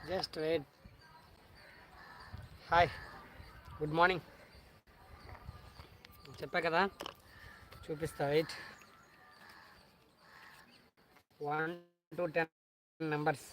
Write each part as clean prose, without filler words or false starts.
Just wait. Hi, good morning. చెప్పా కదా, చూపిస్తా. Wait. 1 to 10 numbers.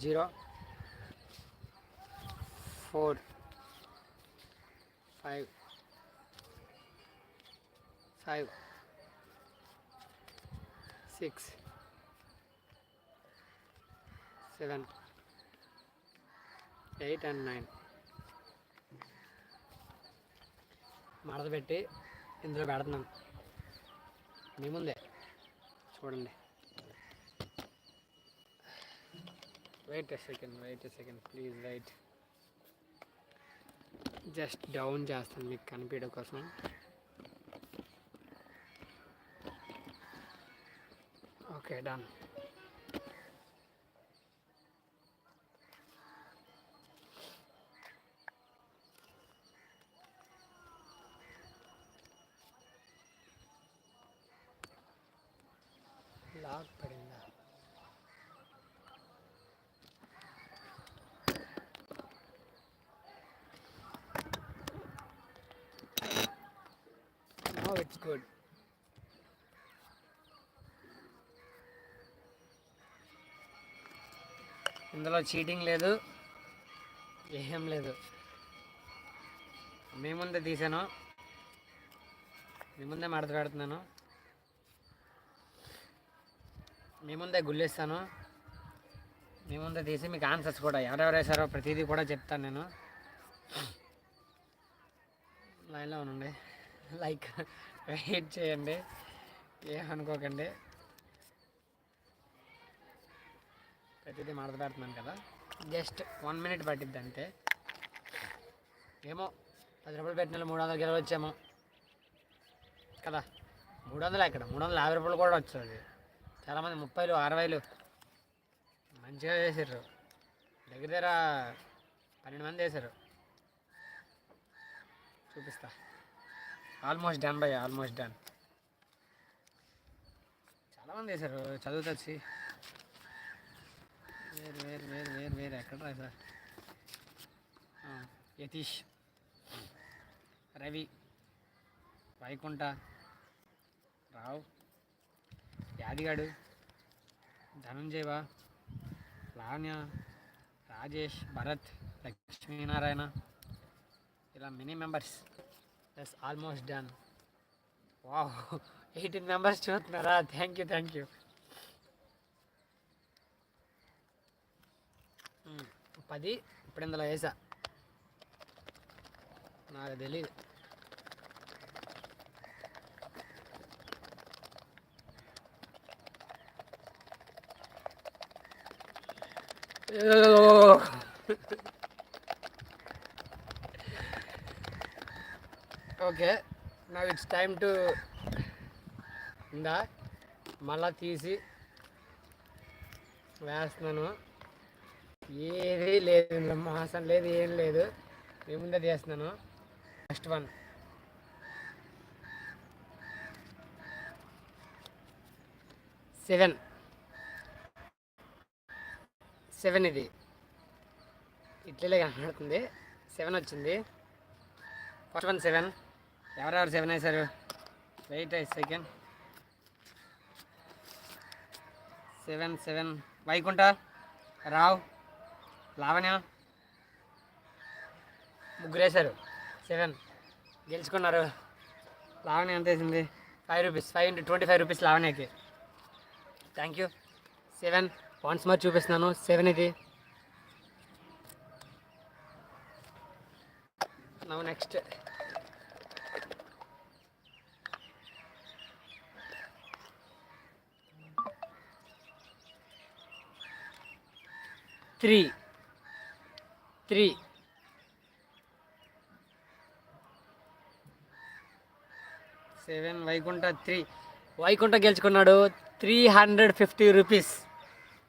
Zero, 4, 5, 6, 7, 8 and 9 మడత పెట్టి ఇందులో పెడుతున్నాను మీ ముందే. చూడండి. Wait a second please wait. Just down చేస్తాను మీకు కనిపించడం కోసం. Okay, done. లాక్ పడిందా? No, it's good. ఇందులో చీటింగ్ లేదు, ఏం లేదు. మీ ముందే తీసాను, మీ ముందే మడత పెడుతున్నాను, మీ ముందే గుల్లేస్తాను, మీ ముందే తీసి మీకు ఆన్సర్స్ కూడా ఎవరెవరు వేసారో ప్రతిదీ కూడా చెప్తాను నేను. లైన్లో ఉండండి, లైక్ వెయిట్ చేయండి, ఏమనుకోకండి. ప్రతిదీ మడత పెడుతున్నాను కదా, జస్ట్ 1 minute పట్టిద్ది అంతే. ఏమో 10 రూపాయలు పెట్టిన 300 గెలవచ్చేమో కదా. 300 ఎక్కడ, 350 రూపాయలు కూడా వచ్చేది. చాలామంది 30, 60 మంచిగా చేసారు. దగ్గర దగ్గర 12 మంది వేశారు. చూపిస్తా. Almost done bye, almost done. చాలామంది వేశారు. చదువుతచ్చి వేరు ఎక్కడ రా సార్. యతీష్, రవి, వైకుంఠ, రావు, యాదిగాడు, ధనంజయవా, లావణ్య, రాజేష్, భరత్, లక్ష్మీనారాయణ, ఇలా many members. Yes, almost done. Wow, 18 members చూస్తున్నారా? Thank you. 10 ఇప్పుడు ఇందులో వేసా, నాకు తెలీదు. ఓకే, నా ఇట్స్ టైమ్ టు ఇందా మళ్ళా తీసి వేస్తున్నాను. ఏది లేదు, మాసం లేదు, ఏం లేదు, మీ ముందే చేస్తున్నాను. ఫస్ట్ 1, 7. ఇది ఇట్లే కనబడుతుంది. 7 వచ్చింది. ఫస్ట్ 1 7. ఎవరెవరు 7 వేశారు? Wait second. 7 వైకుంఠ, రావ్, లావణ్య, ముగ్గురు వేశారు. 7 గెలుచుకున్నారు. లావణ్య ఎంత వేసింది? 5 రూపీస్. 5 into 25 రూపీస్ లావణ్యకి. Thank you. 7 వన్స్ మరి చూపిస్తున్నాను. 7 ఇది. Now next 3. 7 వైకుంఠ 3. వైకుంఠ గెలుచుకున్నాడు 350 రూపీస్.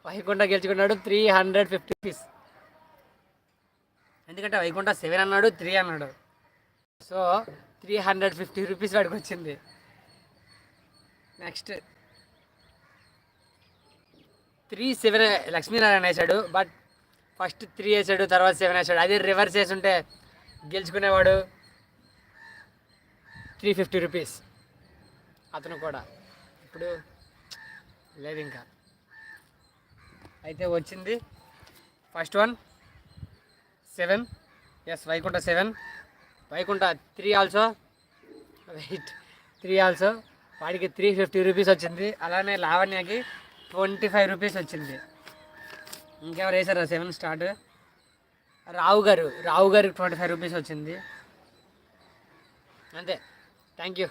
వైకుంఠ గెలుచుకున్నాడు 350 రూపీస్. ఎందుకంటే వైకుంఠ 7 అన్నాడు, 3 అన్నాడు. సో 350 రూపీస్ వాడికి వచ్చింది. నెక్స్ట్ 3-7 లక్ష్మీనారాయణ వేసాడు. బట్ ఫస్ట్ 3 వేసాడు, తర్వాత 7 వేసాడు. అదే రివర్స్ వేసి ఉంటే గెలుచుకునేవాడు 350 రూపీస్ అతను కూడా. ఇప్పుడు లేదు ఇంకా. అయితే వచ్చింది first one 7. Yes, Vaikuntha 7. Vaikuntha 3 also. Wait, 3 also. వాడికి 350 రూపీస్ వచ్చింది. అలానే లావణ్యకి 25 రూపీస్ వచ్చింది. ఇంకెవరు వేసారా 7 స్టార్ట్? రావు గారికి 25 రూపీస్ వచ్చింది. అంతే. Thank you.